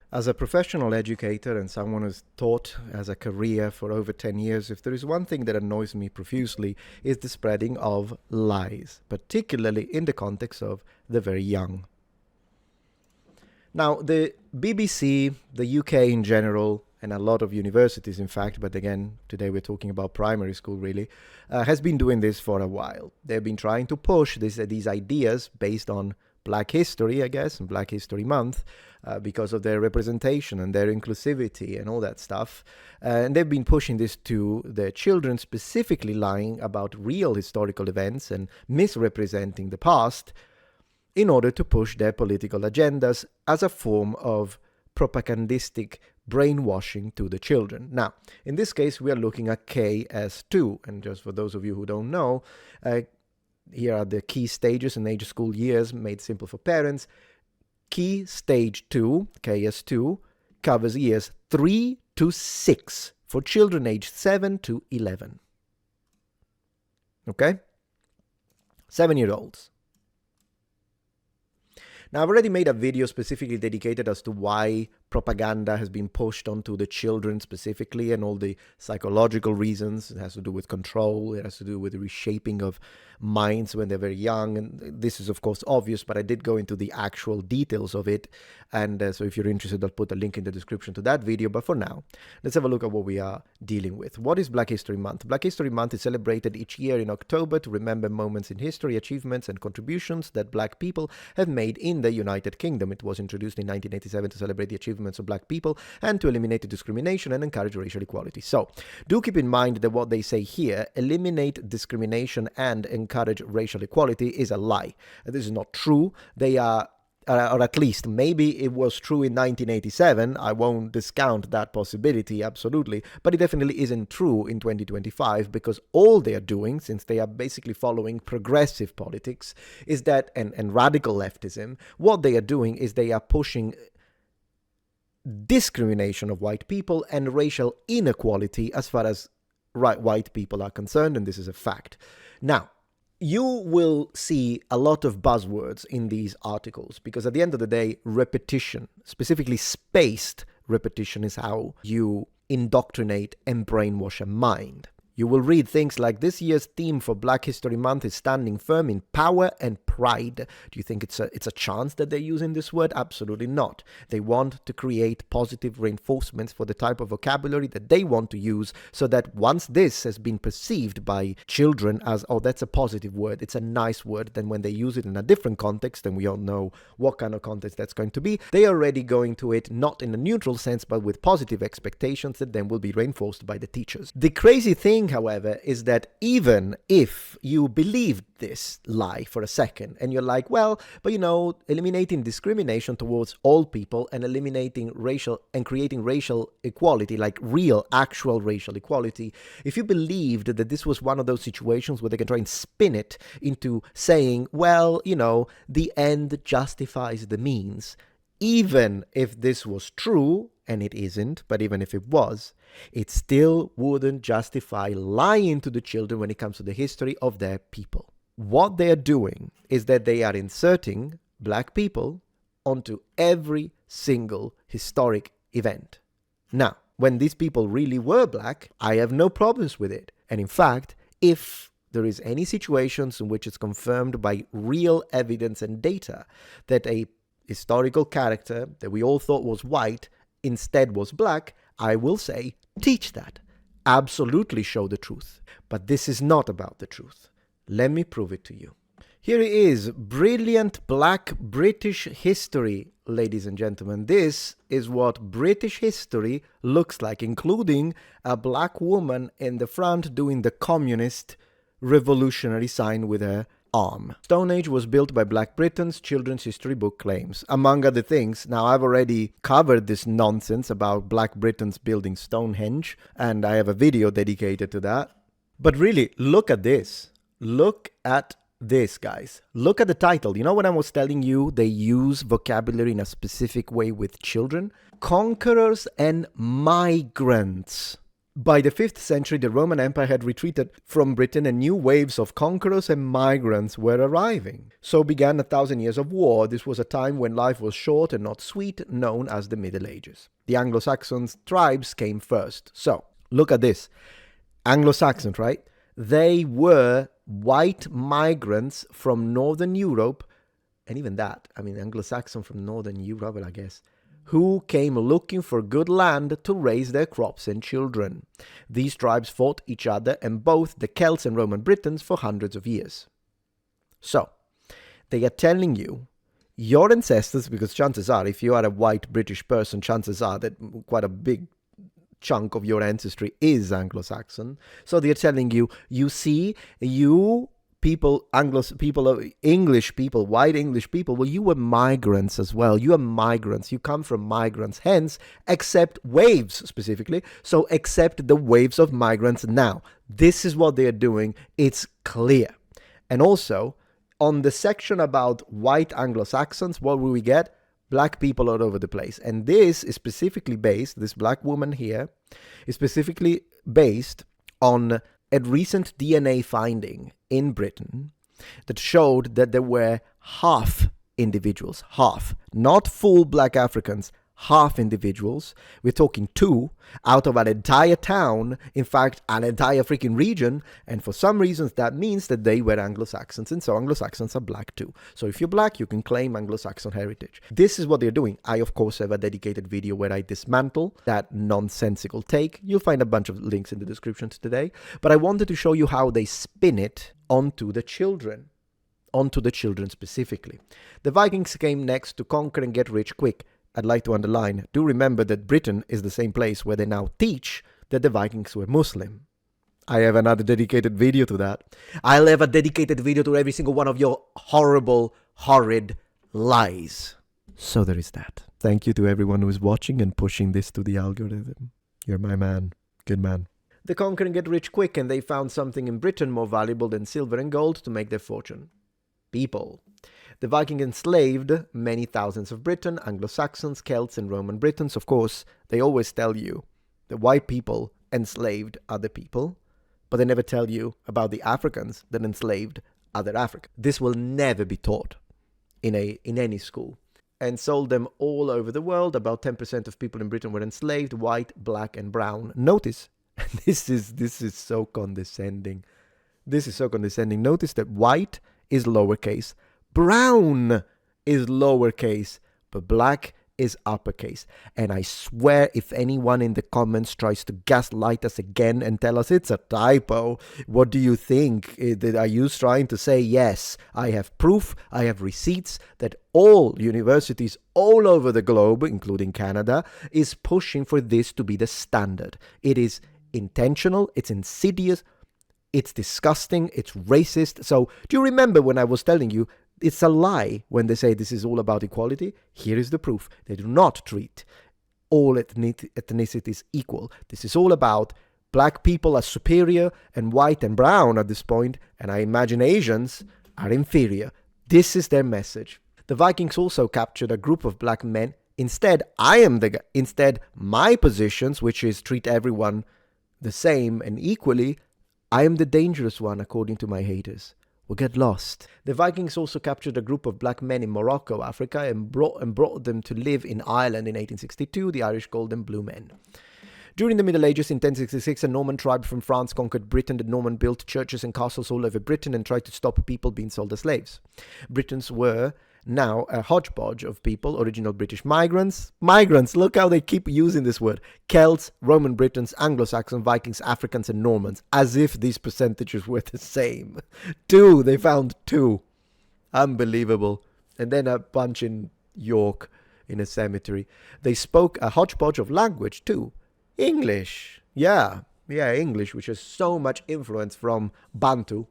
As a professional educator and someone who's taught as a career for over 10 years, if there is one thing that annoys me profusely, is the spreading of lies, particularly in the context of the very young. Now, the BBC, the UK in general, and a lot of universities, in fact, but again, today we're talking about primary school really, has been doing this for a while. They've been trying to push these ideas based on Black history, I guess, and Black History Month, because of their representation and their inclusivity and all that stuff. And they've been pushing this to their children, specifically lying about real historical events and misrepresenting the past in order to push their political agendas as a form of propagandistic brainwashing to the children. Now, in this case, we are looking at KS2. And just for those of you who don't know, here are the key stages in age school years made simple for parents. Key Stage 2, KS2, covers years 3 to 6 for children aged 7 to 11. Okay? 7-year-olds. Now, I've already made a video specifically dedicated as to why propaganda has been pushed onto the children specifically and all the psychological reasons. It has to do with control. It has to do with the reshaping of minds when they're very young. And this is, of course, obvious, but I did go into the actual details of it. And so if you're interested, I'll put a link in the description to that video. But for now, let's have a look at what we are dealing with. What is Black History Month? Black History Month is celebrated each year in October to remember moments in history, achievements, and contributions that Black people have made in the United Kingdom. It was introduced in 1987 to celebrate the achievements of Black people and to eliminate discrimination and encourage racial equality. So, do keep in mind that what they say here, eliminate discrimination and encourage racial equality, is a lie. This is not true. They are, or at least maybe it was true in 1987. I won't discount that possibility, absolutely. But it definitely isn't true in 2025, because all they are doing, since they are basically following progressive politics, is that, and radical leftism, what they are doing is they are pushing discrimination of white people and racial inequality as far as white people are concerned, and this is a fact. Now, you will see a lot of buzzwords in these articles because at the end of the day, repetition, specifically spaced repetition, is how you indoctrinate and brainwash a mind. You will read things like, this year's theme for Black History Month is standing firm in power and pride. Do you think it's a chance that they're using this word? Absolutely not. They want to create positive reinforcements for the type of vocabulary that they want to use, so that once this has been perceived by children as, oh, that's a positive word, it's a nice word, then when they use it in a different context, and we all know what kind of context that's going to be, they are already going to it not in a neutral sense, but with positive expectations that then will be reinforced by the teachers. The crazy thing, however, is that even if you believe this lie for a second and you're like, well, but eliminating discrimination towards all people and eliminating racial and creating racial equality, like real, actual racial equality, if you believed that this was one of those situations where they can try and spin it into saying, well, the end justifies the means, even if this was true, and it isn't, but even if it was, it still wouldn't justify lying to the children when it comes to the history of their people. What they are doing is that they are inserting Black people onto every single historic event. Now, when these people really were Black, I have no problems with it. And in fact, if there is any situations in which it's confirmed by real evidence and data that a historical character that we all thought was white instead was Black, I will say, teach that. Absolutely show the truth. But this is not about the truth. Let me prove it to you. Here it is, brilliant Black British history, ladies and gentlemen. This is what British history looks like, including a Black woman in the front doing the communist revolutionary sign with her arm. Stone Age was built by Black Britons, children's history book claims, among other things. Now, I've already covered this nonsense about Black Britons building Stonehenge, and I have a video dedicated to that. But really, look at this. Look at this, guys. Look at the title. You know when I was telling you they use vocabulary in a specific way with children? Conquerors and migrants. By the 5th century, the Roman Empire had retreated from Britain and new waves of conquerors and migrants were arriving. So began 1,000 years of war. This was a time when life was short and not sweet, known as the Middle Ages. The Anglo-Saxon tribes came first. So, look at this. Anglo-Saxons, right? They were white migrants from Northern Europe, and even that, Anglo-Saxon from Northern Europe, I guess, who came looking for good land to raise their crops and children. These tribes fought each other and both the Celts and Roman Britons for hundreds of years. So, they are telling you, your ancestors, because chances are, if you are a white British person, chances are that quite a big chunk of your ancestry is Anglo-Saxon. So they're telling you, you see, you people, English people, white English people, well, you were migrants as well. You are migrants. You come from migrants. Hence, accept waves specifically. So accept the waves of migrants now. This is what they are doing. It's clear. And also, on the section about white Anglo-Saxons, what will we get? Black people all over the place. And this is specifically based, this black woman here, is specifically based on a recent DNA finding in Britain that showed that there were half individuals, half, not full black Africans, half individuals. We're talking 2 out of an entire town, in fact, an entire freaking region, and for some reasons that means that they were Anglo-Saxons, and so Anglo-Saxons are black too. So if you're black, you can claim Anglo-Saxon heritage. This is what they're doing. I, of course, have a dedicated video where I dismantle that nonsensical take. You'll find a bunch of links in the description today, but I wanted to show you how they spin it onto the children specifically. The Vikings came next to conquer and get rich quick. I'd like to underline, do remember that Britain is the same place where they now teach that the Vikings were Muslim. I have another dedicated video to that. I'll have a dedicated video to every single one of your horrible, horrid lies. So there is that. Thank you to everyone who is watching and pushing this to the algorithm. You're my man. Good man. They conquer and get rich quick, and they found something in Britain more valuable than silver and gold to make their fortune. People. The Vikings enslaved many thousands of Britain, Anglo-Saxons, Celts, and Roman Britons. Of course, they always tell you that white people enslaved other people, but they never tell you about the Africans that enslaved other Africans. This will never be taught in any school. And sold them all over the world. About 10% of people in Britain were enslaved, white, black, and brown. Notice, this is so condescending. This is so condescending. Notice that white is lowercase, brown is lowercase, but black is uppercase. And I swear if anyone in the comments tries to gaslight us again and tell us it's a typo, what do you think? Are you trying to say, yes, I have proof, I have receipts that all universities all over the globe, including Canada, is pushing for this to be the standard. It is intentional, it's insidious, it's disgusting, it's racist. So do you remember when I was telling you it's a lie when they say this is all about equality? Here is the proof. They do not treat all ethnicities equal. This is all about black people are superior and white and brown at this point, and I imagine Asians are inferior. This is their message. The Vikings also captured a group of black men. Instead, my positions, which is treat everyone the same and equally, I am the dangerous one according to my haters. Will get lost. The Vikings also captured a group of black men in Morocco, Africa, and brought them to live in Ireland in 1862. The Irish called them Blue Men. During the Middle Ages, in 1066, a Norman tribe from France conquered Britain. The Norman built churches and castles all over Britain and tried to stop people being sold as slaves. Britons were now a hodgepodge of people, original British migrants. Migrants, look how they keep using this word. Celts, Roman Britons, Anglo-Saxon, Vikings, Africans, and Normans, as if these percentages were the same. 2, they found 2. Unbelievable. And then a bunch in York in a cemetery. They spoke a hodgepodge of language too. English. Yeah, English, which has so much influence from Bantu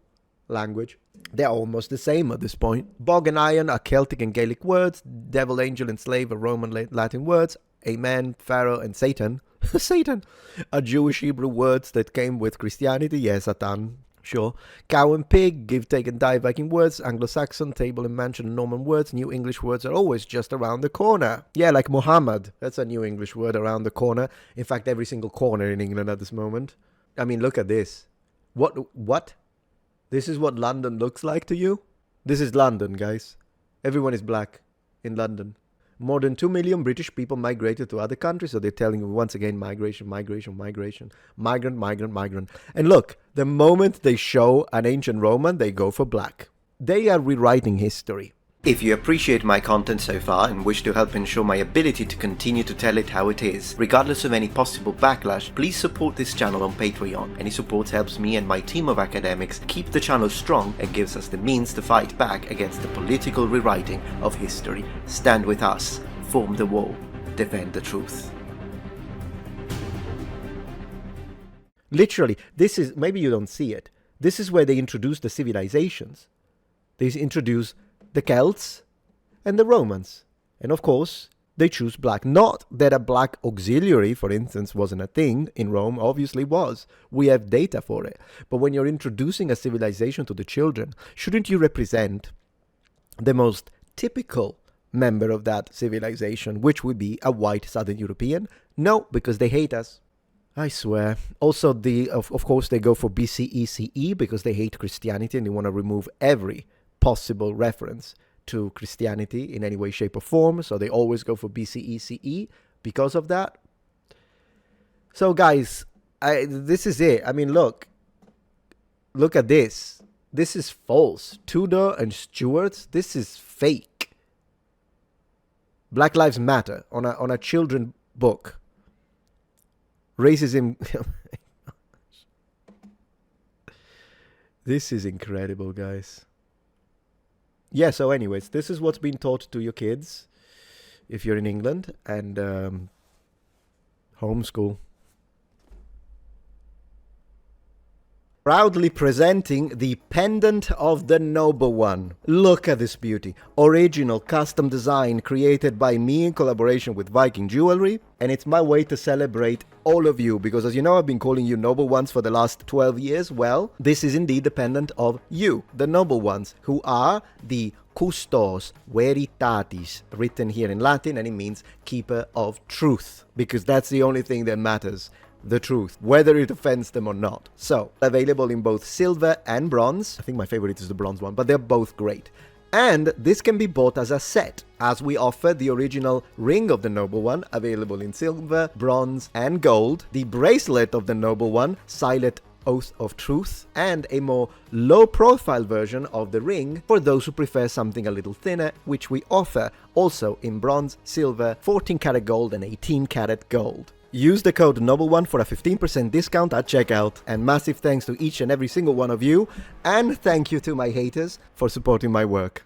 language. They're almost the same at this point. Bog and iron are Celtic and Gaelic words. Devil, angel, and slave are Roman Latin words. Amen, Pharaoh, and Satan. Satan are Jewish Hebrew words that came with Christianity. Yes, Satan. Sure. Cow and pig, give, take and die, Viking words, Anglo-Saxon, table and mansion, Norman words, New English words are always just around the corner. Yeah, like Muhammad. That's a New English word, around the corner. In fact, every single corner in England at this moment. I mean, look at this. What? This is what London looks like to you? This is London, guys. Everyone is black in London. More than 2 million British people migrated to other countries, so they're telling you once again, migration, migration, migration, migrant, migrant, migrant. And look, the moment they show an ancient Roman, they go for black. They are rewriting history. If you appreciate my content so far and wish to help ensure my ability to continue to tell it how it is, regardless of any possible backlash, please support this channel on Patreon. Any support helps me and my team of academics keep the channel strong and gives us the means to fight back against the political rewriting of history. Stand with us, form the wall, defend the truth. Literally, this is, maybe you don't see it, this is where they introduce the civilizations. They introduce the Celts and the Romans. And of course, they choose black. Not that a black auxiliary, for instance, wasn't a thing in Rome, obviously was. We have data for it. But when you're introducing a civilization to the children, shouldn't you represent the most typical member of that civilization, which would be a white Southern European? No, because they hate us. I swear. Also, of course, they go for BCE CE because they hate Christianity and they want to remove every possible reference to Christianity in any way, shape, or form. So they always go for BCE CE because of that. So guys, this is it. I mean, look at this. This is false. Tudor and Stuart, this is fake. Black Lives Matter on a children book. Racism. This is incredible, guys. Yeah, so anyways, this is what's been taught to your kids if you're in England, and homeschool. Proudly presenting the pendant of the noble one. Look at this beauty. Original custom design created by me in collaboration with Viking Jewelry. And it's my way to celebrate all of you, because as you know, I've been calling you noble ones for the last 12 years. Well, this is indeed the pendant of you, the noble ones, who are the custos veritatis, written here in Latin, and it means keeper of truth, because that's the only thing that matters. The truth, whether it offends them or not. So, available in both silver and bronze. I think my favorite is the bronze one, but they're both great. And this can be bought as a set, as we offer the original ring of the noble one, available in silver, bronze, and gold, the bracelet of the noble one, silent oath of truth, and a more low-profile version of the ring for those who prefer something a little thinner, which we offer also in bronze, silver, 14-karat gold, and 18-karat gold. Use the code NOBLE1 for a 15% discount at checkout, and massive thanks to each and every single one of you, and thank you to my haters for supporting my work.